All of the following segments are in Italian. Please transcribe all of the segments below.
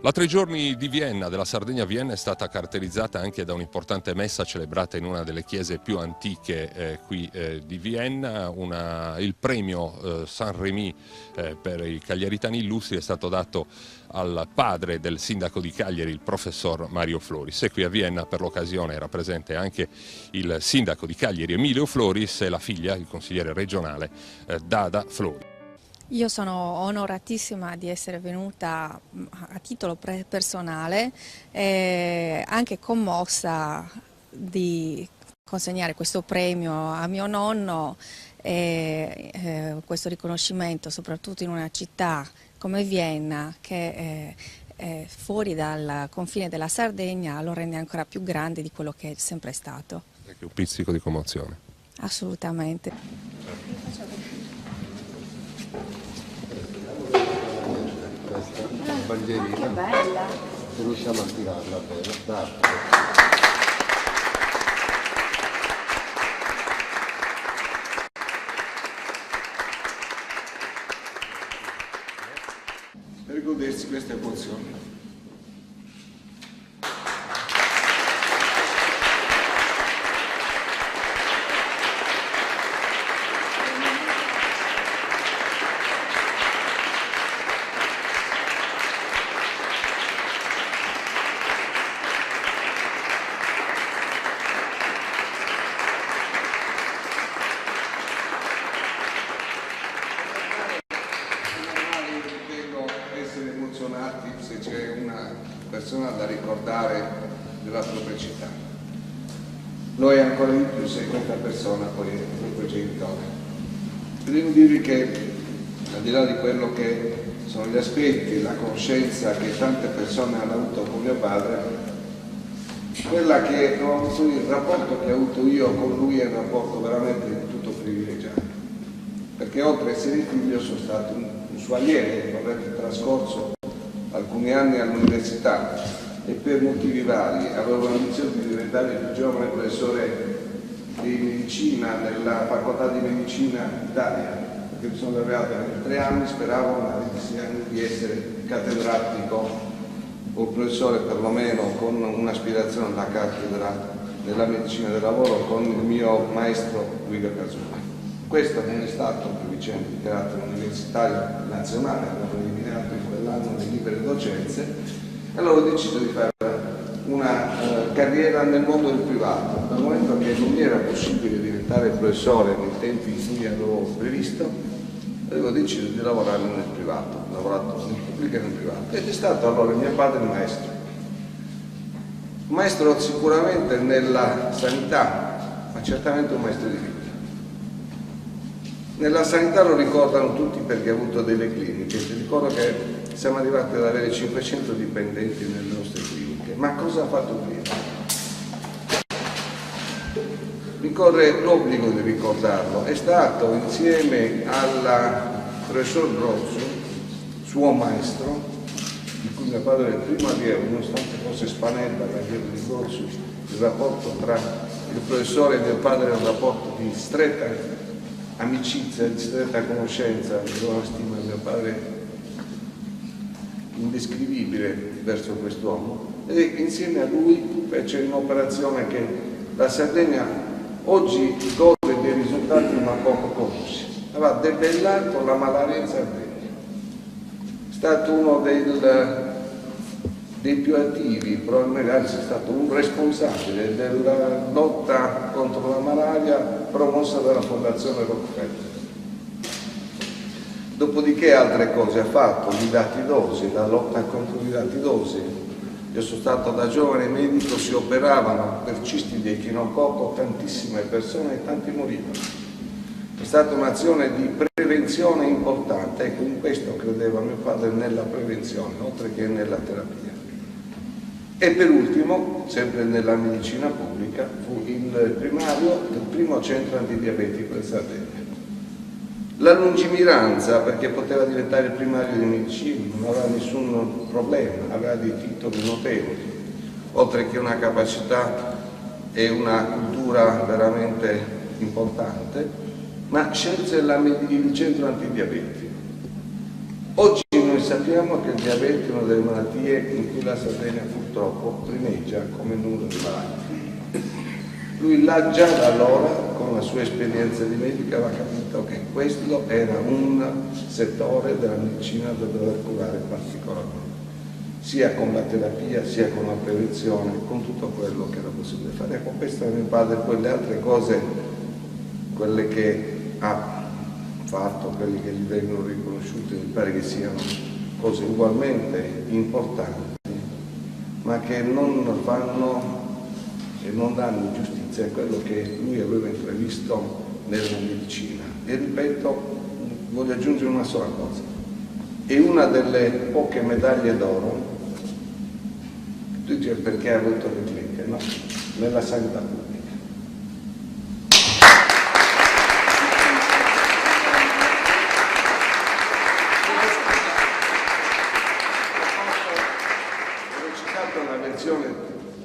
La 3 giorni di Vienna, della Sardegna Vienna, è stata caratterizzata anche da un'importante messa celebrata in una delle chiese più antiche qui di Vienna. Il premio Saint-Rémy per i cagliaritani illustri è stato dato al padre del sindaco di Cagliari, il professor Mario Floris. E qui a Vienna per l'occasione era presente anche il sindaco di Cagliari, Emilio Floris, e la figlia, il consigliere regionale, Dada Floris. Io sono onoratissima di essere venuta a titolo personale e anche commossa di consegnare questo premio a mio nonno e questo riconoscimento soprattutto in una città come Vienna che è fuori dal confine della Sardegna lo rende ancora più grande di quello che è sempre stato. È un pizzico di commozione. Assolutamente. Bandierina, che bella! se riusciamo a tirarla bene, dai. Per godersi questa emozione. Se c'è una persona da ricordare della propria città. Noi ancora di più se questa persona poi è il tuo genitore. Devo dirvi che al di là di quello che sono gli aspetti, la conoscenza che tante persone hanno avuto con mio padre, quella che ho avuto il rapporto che ho avuto io con lui è un rapporto veramente di tutto privilegiato. Perché oltre a essere figlio sono stato un suo allievo, avete trascorso alcuni anni all'università e per motivi vari avevo l'ambizione di diventare il più giovane professore di medicina nella facoltà di medicina d'Italia, perché mi sono laureato in 3 anni, speravo a 26 anni di essere cattedratico o professore perlomeno con un'aspirazione alla cattedra della medicina del lavoro con il mio maestro Guido Casula. Questo non è stato per vicende di carattere universitario nazionale, avevo eliminato in quell'anno le libere docenze, e allora ho deciso di fare una carriera nel mondo del privato. Dal momento che non mi era possibile diventare professore nei tempi in cui avevo previsto, avevo deciso di lavorare nel privato, ho lavorato nel pubblico e nel privato, ed è stato allora mio padre il maestro. Maestro sicuramente nella sanità, ma certamente un maestro di vita. Nella sanità lo ricordano tutti perché ha avuto delle cliniche. Ti ricordo che siamo arrivati ad avere 500 dipendenti nelle nostre cliniche. Ma cosa ha fatto prima? Mi corre l'obbligo di ricordarlo. È stato insieme al professor Brozzo, suo maestro, di cui mio padre è il primo allievo, nonostante fosse Spanella, l'allievo di Brozzo, il rapporto tra il professore e mio padre è un rapporto di stretta amicizia, di stretta conoscenza, di una stima di mio padre indescrivibile verso quest'uomo, e insieme a lui fece un'operazione che la Sardegna oggi gode dei risultati ma poco conosce. Aveva debellato la malaria in Sardegna. È stato uno dei più attivi, probabilmente anzi è stato un responsabile della lotta contro la malaria promossa dalla Fondazione Rockefeller. Dopodiché altre cose ha fatto, l'idatidosi, la lotta contro l'idatidosi. Io sono stato da giovane medico, si operavano per cisti di echinococco tantissime persone e tanti morivano. È stata un'azione di prevenzione importante, ecco, in questo credeva mio padre, nella prevenzione, oltre che nella terapia. E per ultimo, sempre nella medicina pubblica, fu il primario del primo centro antidiabetico in Sardegna. La lungimiranza, perché poteva diventare il primario di medicina, non aveva nessun problema, aveva dei titoli notevoli, oltre che una capacità e una cultura veramente importante, ma scelse il centro antidiabetico. Oggi noi sappiamo che il diabete è una delle malattie in cui la Sardegna purtroppo primeggia come numero di malati. Lui là già da allora, con la sua esperienza di medico, aveva capito che questo era un settore della medicina da dover curare particolarmente, sia con la terapia, sia con la prevenzione, con tutto quello che era possibile fare. Ecco, questo è mio padre. Poi le altre cose, quelle che ha fatto, quelle che gli vengono riconosciute, mi pare che siano cose ugualmente importanti, ma che non fanno e non danno giustizia a quello che lui aveva intravisto nella medicina. E ripeto, voglio aggiungere una sola cosa: è una delle poche medaglie d'oro. Tu dici perché ha avuto le cliniche? No, nella sanità pubblica.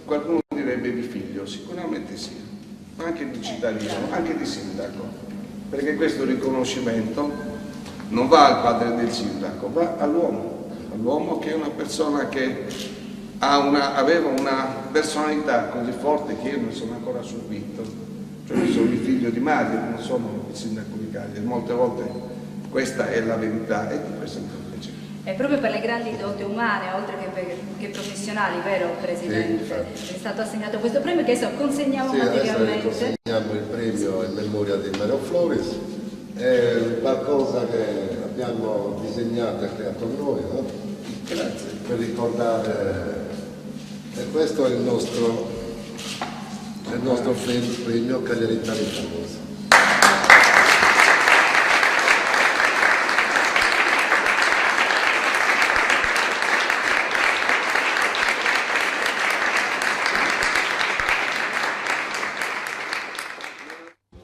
Qualcuno direbbe di figlio, sicuramente sì, ma anche di cittadino, anche di sindaco, perché questo riconoscimento non va al padre del sindaco, va all'uomo che è una persona che aveva una personalità così forte che io non sono ancora subito, cioè io sono il figlio di Mario, non sono il sindaco di Cagliari, molte volte questa è la verità e di questo mi fa piacere. E proprio per le grandi doti umane, oltre che professionali, vero Presidente? Sì, è stato assegnato questo premio che adesso consegniamo materialmente. Consegniamo il premio in memoria di Mario Flores, è qualcosa che abbiamo disegnato e creato noi, no? Grazie. Per ricordare, e questo è il nostro premio Cagliarità Famosa.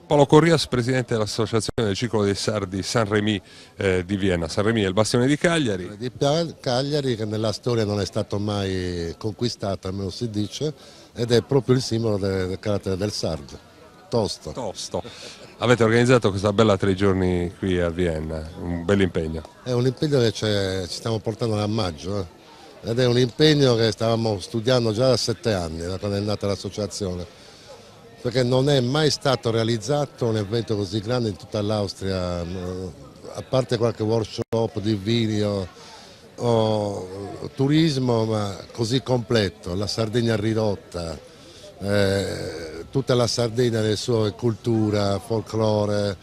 Paolo Corrias, presidente dell'Associazione del Ciclo dei Sardi Saint-Rémy di Vienna. Saint-Rémy è il bastione di Cagliari. Di Cagliari, che nella storia non è stato mai conquistato, almeno si dice, ed è proprio il simbolo del carattere del sardo, tosto. Tosto. Avete organizzato questa bella 3 giorni qui a Vienna, un bel impegno. È un impegno che ci stiamo portando da maggio, ed è un impegno che stavamo studiando già da 7 anni, da quando è nata l'associazione. Perché non è mai stato realizzato un evento così grande in tutta l'Austria, a parte qualche workshop di vini o turismo, ma così completo, la Sardegna ridotta, tutta la Sardegna, le sue cultura, folklore,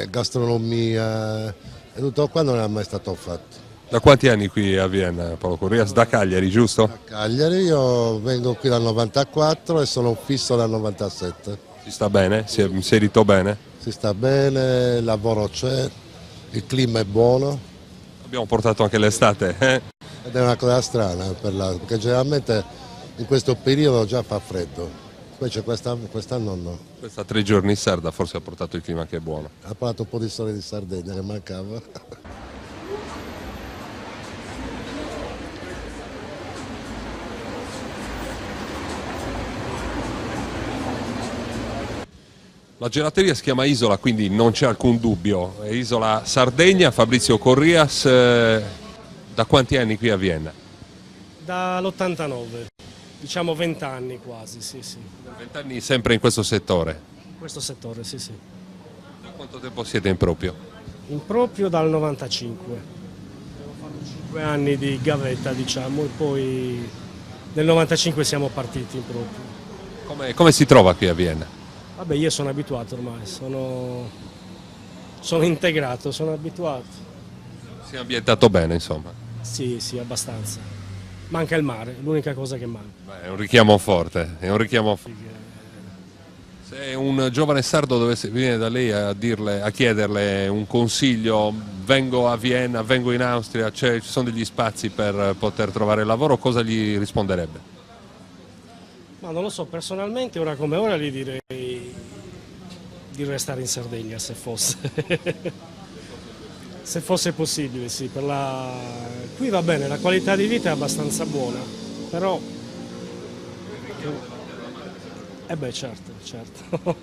gastronomia, e tutto qua non è mai stato fatto. Da quanti anni qui a Vienna, Paolo Corrias? Da Cagliari, giusto? A Cagliari, io vengo qui dal 94 e sono fisso dal 97. Si sta bene? Si è inserito bene? Si sta bene, il lavoro c'è, il clima è buono. Abbiamo portato anche l'estate. Ed è una cosa strana, perché generalmente in questo periodo già fa freddo, invece quest'anno no. Questa 3 giorni in Sarda forse ha portato il clima che è buono. Ha parlato un po' di storia di Sardegna che mancava. La gelateria si chiama Isola, quindi non c'è alcun dubbio, è Isola Sardegna. Fabrizio Corrias, da quanti anni qui a Vienna? Dall'89, diciamo 20 anni quasi, sì. 20 anni sempre in questo settore? In questo settore, sì. Da quanto tempo siete in proprio? In proprio dal 95. Abbiamo fatto 5 anni di gavetta, diciamo, e poi nel 95 siamo partiti in proprio. Come si trova qui a Vienna? Vabbè, io sono abituato ormai, sono integrato, sono abituato. Si è ambientato bene, insomma? Sì, abbastanza. Manca il mare, l'unica cosa che manca. Beh, è un richiamo forte, è un richiamo forte. Se un giovane sardo dovesse venire da lei a chiederle un consiglio, vengo a Vienna, vengo in Austria, ci sono degli spazi per poter trovare lavoro, cosa gli risponderebbe? Ma non lo so, personalmente ora come ora gli direi di restare in Sardegna se fosse, se fosse possibile, sì. Qui va bene, la qualità di vita è abbastanza buona, però... certo.